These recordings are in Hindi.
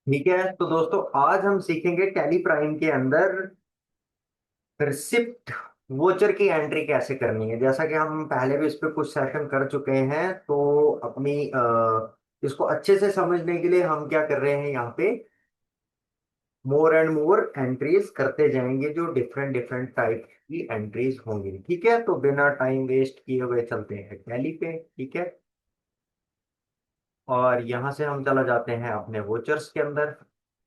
ठीक है, तो दोस्तों आज हम सीखेंगे टैली प्राइम के अंदर रिसिप्ट वोचर की एंट्री कैसे करनी है। जैसा कि हम पहले भी इस पे कुछ सेशन कर चुके हैं, तो अपनी इसको अच्छे से समझने के लिए हम क्या कर रहे हैं, यहाँ पे मोर एंड मोर एंट्रीज करते जाएंगे जो डिफरेंट डिफरेंट टाइप की एंट्रीज होंगी। ठीक है, तो बिना टाइम वेस्ट किए हुए चलते हैं टैली पे। ठीक है, और यहाँ से हम चला जाते हैं अपने वोचर्स के अंदर।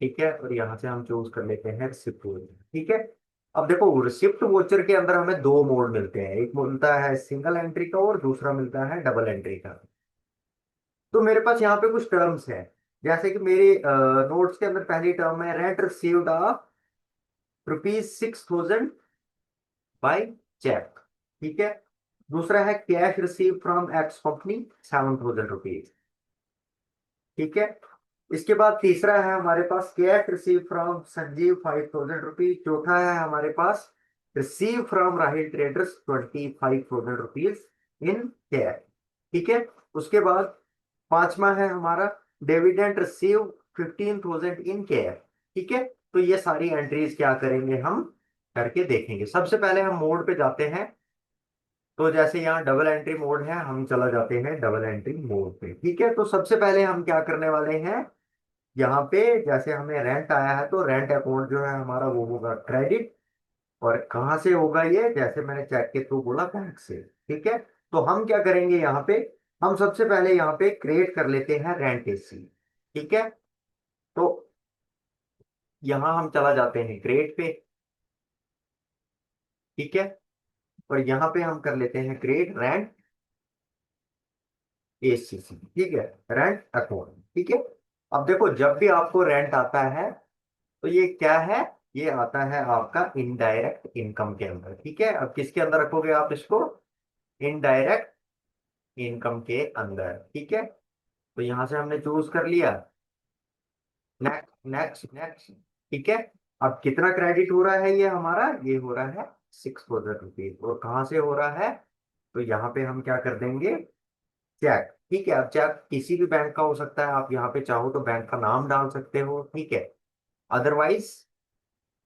ठीक है, और यहाँ से हम चूज कर लेते हैं रिसिप्ट वोचर। ठीक है, अब देखो रिसिप्ट वोचर के अंदर हमें दो मोड मिलते हैं, एक मिलता है सिंगल एंट्री का और दूसरा मिलता है डबल एंट्री का। तो मेरे पास यहाँ पे कुछ टर्म्स है, जैसे कि मेरे नोट्स के अंदर पहली टर्म है rent received of ₹6,000 by cheque. ठीक है, दूसरा है cash receive from X company ₹7,000। ठीक है, इसके बाद तीसरा है हमारे पास कैश रिसीव फ्रॉम संजीव ₹5,000। चौथा है हमारे पास receive from Rahil traders ₹25,000 in cash. ठीक है, उसके बाद पांचवा है हमारा डिविडेंड रिसीव 15,000 इन कैश। ठीक है, तो ये सारी एंट्रीज क्या करेंगे हम करके देखेंगे। सबसे पहले हम मोड पे जाते हैं, तो जैसे यहाँ डबल एंट्री मोड है, हम चला जाते हैं डबल एंट्री मोड पे। ठीक है, तो सबसे पहले हम क्या करने वाले हैं, यहाँ पे जैसे हमें रेंट आया है तो रेंट अकाउंट जो है हमारा वो होगा क्रेडिट। और कहाँ से होगा ये, जैसे मैंने चेक के थ्रू बोला, बैंक से। ठीक है, तो हम क्या करेंगे यहाँ पे, हम सबसे पहले यहाँ पे क्रिएट कर लेते हैं रेंट एसी। ठीक है, तो यहाँ हम चला जाते हैं क्रिएट पे। ठीक है, और यहाँ पे हम कर लेते हैं क्रिएट रेंट एसीसी। ठीक है, रेंट अकाउंट। ठीक है, अब देखो जब भी आपको रेंट आता है तो ये क्या है, ये आता है आपका इनडायरेक्ट इनकम के अंदर। ठीक है, अब किसके अंदर रखोगे आप इसको, इनडायरेक्ट इनकम के अंदर। ठीक है, तो यहां से हमने चूज कर लिया, नेक्स्ट नेक्स्ट नेक्स्ट। ठीक है, अब कितना क्रेडिट हो रहा है, ये हमारा ये हो रहा है ₹6,000। और कहाँ से हो रहा है, तो यहाँ पे हम क्या कर देंगे, चेक। ठीक है, अब चेक किसी भी बैंक का हो सकता है, आप यहाँ पे चाहो तो बैंक का नाम डाल सकते हो। ठीक है, अदरवाइज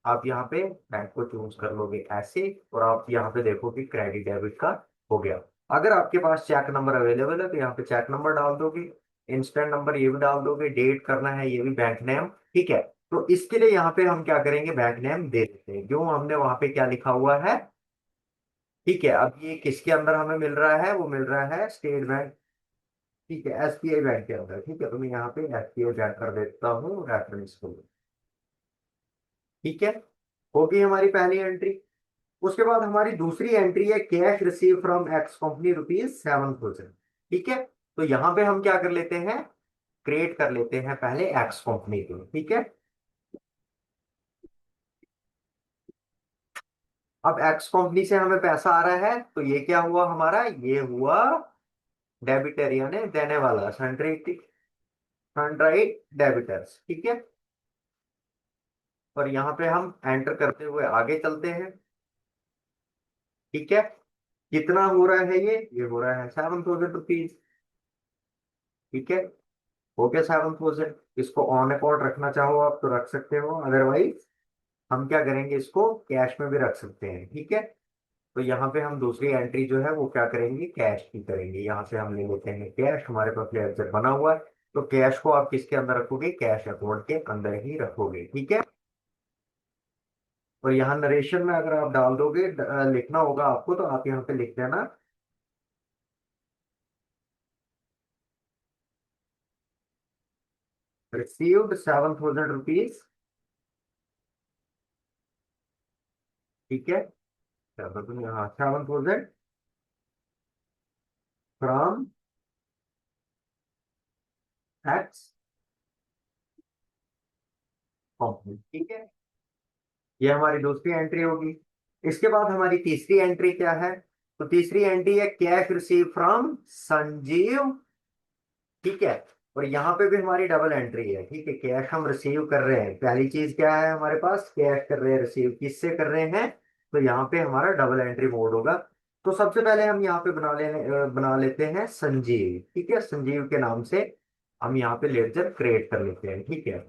आप यहाँ पे बैंक को चूज कर लोगे ऐसे, और आप यहाँ पे देखोगे क्रेडिट डेबिट का हो गया। अगर आपके पास चेक नंबर अवेलेबल है तो यहाँ पे चेक नंबर डाल दोगे, इंस्टेंट नंबर ये भी डाल दोगे, डेट करना है ये भी, बैंक नेम। ठीक है, तो इसके लिए यहाँ पे हम क्या करेंगे, बैंक नेम दे देते हैं जो हमने वहां पे क्या लिखा हुआ है। ठीक है, अब ये किसके अंदर हमें मिल रहा है, वो मिल रहा है स्टेट बैंक। ठीक है, एसबीआई बैंक के अंदर। ठीक है, तो मैं यहाँ पे एसबीआई बैंक कर देता हूँ रेफरेंस को। ठीक है, होगी हमारी पहली एंट्री। उसके बाद हमारी दूसरी एंट्री है cash receive from X company ₹7,000। ठीक है, तो यहां पे हम क्या कर लेते हैं, क्रिएट कर लेते हैं पहले एक्स कंपनी को। ठीक है, अब एक्स कंपनी से हमें पैसा आ रहा है तो ये क्या हुआ हमारा, ये हुआ डेबिटर यानी देने वाला, सन्ड्री सन्ड्राइट डेबिटर्स। ठीक है, और यहाँ पे हम एंटर करते हुए आगे चलते हैं। ठीक है, कितना हो रहा है ये हो रहा है ₹7,000। ठीक है, हो गया 7,000। इसको ऑन अकाउंट रखना चाहो आप तो रख सकते हो, अदरवाइज हम क्या करेंगे, इसको कैश में भी रख सकते हैं। ठीक है, तो यहाँ पे हम दूसरी एंट्री जो है वो क्या करेंगे, कैश की करेंगे। यहाँ से हम ले लेते हैं कैश, हमारे पास लेजर बना हुआ है, तो कैश को आप किसके अंदर रखोगे, कैश अकाउंट के अंदर ही रखोगे। ठीक है, और यहाँ नरेशन में अगर आप डाल दोगे, लिखना होगा आपको, तो आप यहाँ पे लिख देना रिसीव्ड ₹7,000। ठीक है, यहाँ 7,000 फ्रॉम एक्स कंपनी। ठीक है, ये हमारी दूसरी एंट्री होगी। इसके बाद हमारी तीसरी एंट्री क्या है, तो तीसरी एंट्री है कैश रिसीव फ्रॉम संजीव। ठीक है, और यहाँ पे भी हमारी डबल एंट्री है। ठीक है, कैश हम रिसीव कर रहे हैं, पहली चीज क्या है हमारे पास, कैश कर रहे हैं, रिसीव किससे कर रहे हैं, तो यहाँ पे हमारा डबल एंट्री मोड होगा। तो सबसे पहले हम यहाँ पे बना लेते हैं संजीव। ठीक है, संजीव के नाम से हम यहाँ पे लेडजर क्रिएट कर लेते हैं। ठीक है,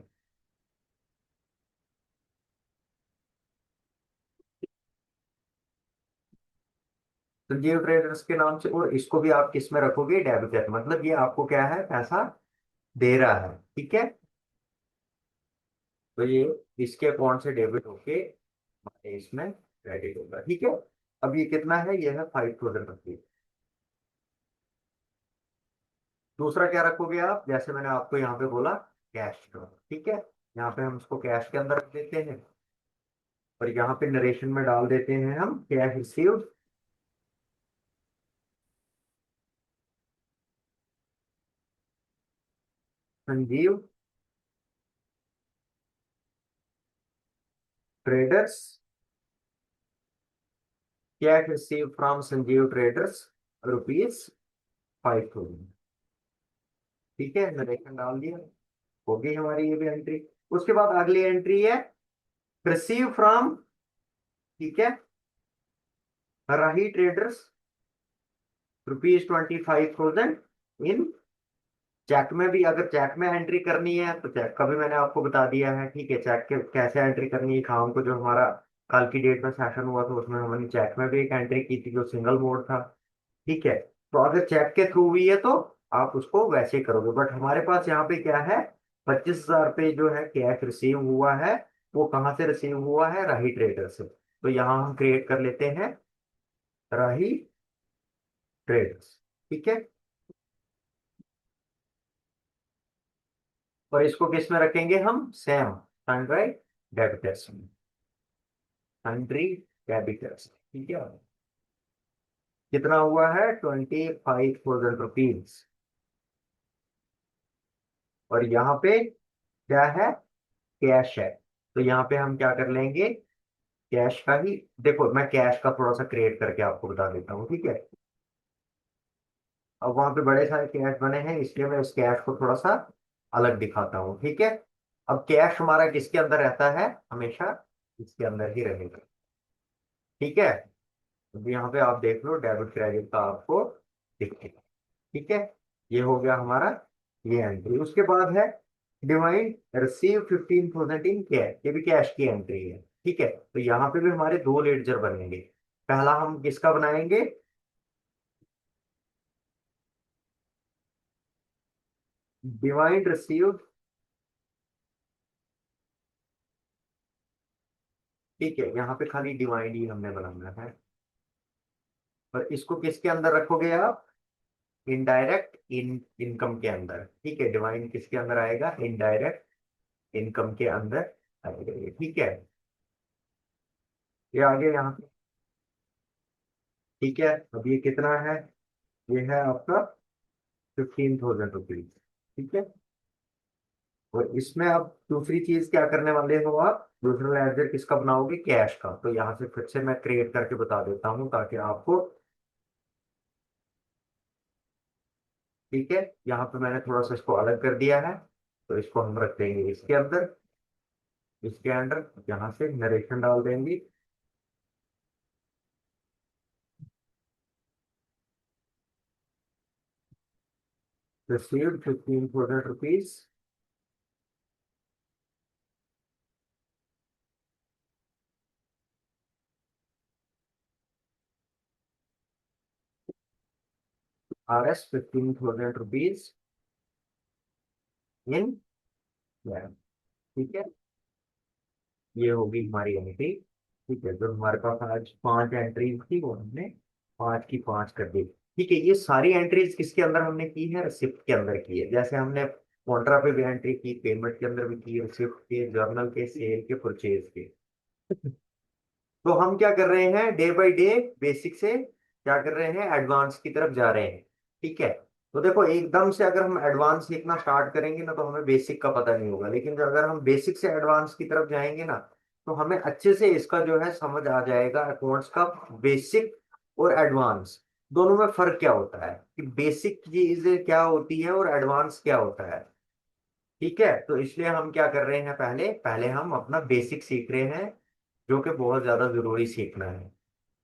संजीव ट्रेडर्स के नाम से, और इसको भी आप किस में रखोगे, डेबिट, मतलब ये आपको क्या है, पैसा दे रहा है, ठीक है। तो ये इसके अकाउंट से डेबिट होके हमारे इसमें क्रेडिट होगा, ठीक है। अब ये कितना है, ये है 5,000 रुपीज। दूसरा क्या रखोगे आप, जैसे मैंने आपको यहाँ पे बोला, कैश, ठीक है। यहाँ पे हम इसको कैश के अंदर रख देते हैं, और यहाँ पे नरेशन में डाल देते हैं हम cash receive Sanjeev traders, cash receive from Sanjeev traders ₹5,000, ठीक है। नरेशन डाल दिया, हो गई हमारी ये भी एंट्री। उसके बाद अगली एंट्री है रिसीव फ्रॉम, ठीक है, राही ट्रेडर्स ₹25,000 इन चेक में भी। अगर चेक में एंट्री करनी है तो चेक का भी मैंने आपको बता दिया है, ठीक है। चेक के कैसे एंट्री करनी है, शाम को जो हमारा कल की डेट में सेशन हुआ था उसमें हमने चेक में भी एक एंट्री की थी जो सिंगल मोड था, ठीक है। तो अगर चेक के थ्रू हुई है तो आप उसको वैसे ही करोगे, बट हमारे पास यहाँ पे क्या है, 25,000 रुपये जो है कैश रिसीव हुआ है, वो कहाँ से रिसीव हुआ है, राही ट्रेडर से। तो यहाँ हम क्रिएट कर लेते हैं राही ट्रेडर्स, ठीक है। और इसको किस में रखेंगे हम, सेम सनड्राई डेबिटर्स में, सन्ड्री डेबिटर्स, ठीक है। कितना हुआ है, 25,000 रुपीज। और यहाँ पे क्या है, कैश है। तो यहाँ पे हम क्या कर लेंगे, कैश का ही, देखो मैं कैश का थोड़ा सा क्रिएट करके आपको बता देता हूँ, ठीक है। अब वहां पे बड़े सारे कैश बने हैं, इसलिए मैं इस कैश को थोड़ा सा अलग दिखाता हूँ, ठीक है। अब कैश हमारा किसके अंदर रहता है, हमेशा इसके अंदर ही रहेगा, ठीक है। अब यहाँ पे आप देख लो डेबिट क्रेडिट का आपको दिखेगा, ठीक है। ये हो गया हमारा ये एंट्री। उसके बाद है डिवाइड रिसीव 15,000 इन कैश, ये भी कैश की एंट्री है, ठीक है। तो यहाँ पे भी हमारे दो लेडजर बनेंगे। पहला हम किसका बनाएंगे, डिवाइड रिसीव, ठीक है। यहाँ पे खाली डिवाइड ही हमने बनाना है। और इसको किसके अंदर रखोगे आप, इनडायरेक्ट इनकम के अंदर, ठीक है। डिवाइड किसके अंदर आएगा, इनडायरेक्ट इनकम के अंदर आएगा ये, ठीक है। ये आगे यहाँ पे, ठीक है। अब ये कितना है, ये है आपका 15,000 रुपीज, ठीक है। और इसमें अब दूसरी चीज क्या करने वाले हो आप, दूसरा लेजर किसका बनाओगे, कैश का। तो यहाँ से फिर से मैं क्रिएट करके बता देता हूँ ताकि आपको, ठीक है। यहाँ पे मैंने थोड़ा सा इसको अलग कर दिया है, तो इसको हम रख देंगे इसके अंदर, इसके अंदर यहाँ से नरेशन डाल देंगे, received 15,000 rupees RS 15,000 rupees in, ठीक है। ये होगी हमारी एंट्री, ठीक है। जो हमारे पास आज 5 एंट्रीज थी वो हमने 5 की 5 कर दी, ठीक है। ये सारी एंट्रीज किसके अंदर हमने की है, रिसिप्ट के अंदर की है। जैसे हमने कॉन्ट्रा पे भी एंट्री की, पेमेंट के अंदर भी की, रिसिप्ट के, जर्नल के, सेल के, परचेज के। तो हम क्या कर रहे हैं, डे बाय डे बेसिक से क्या कर रहे हैं, एडवांस की तरफ जा रहे हैं, ठीक है। तो देखो एकदम से अगर हम एडवांस सीखना स्टार्ट करेंगे ना तो हमें बेसिक का पता नहीं होगा, लेकिन जो अगर हम बेसिक से एडवांस की तरफ जाएंगे ना तो हमें अच्छे से इसका जो है समझ आ जाएगा, अकाउंट्स का बेसिक और एडवांस दोनों में फर्क क्या होता है, कि बेसिक चीज क्या होती है और एडवांस क्या होता है, ठीक है। तो इसलिए हम क्या कर रहे हैं, पहले पहले हम अपना बेसिक सीख रहे हैं, जो कि बहुत ज्यादा जरूरी सीखना है।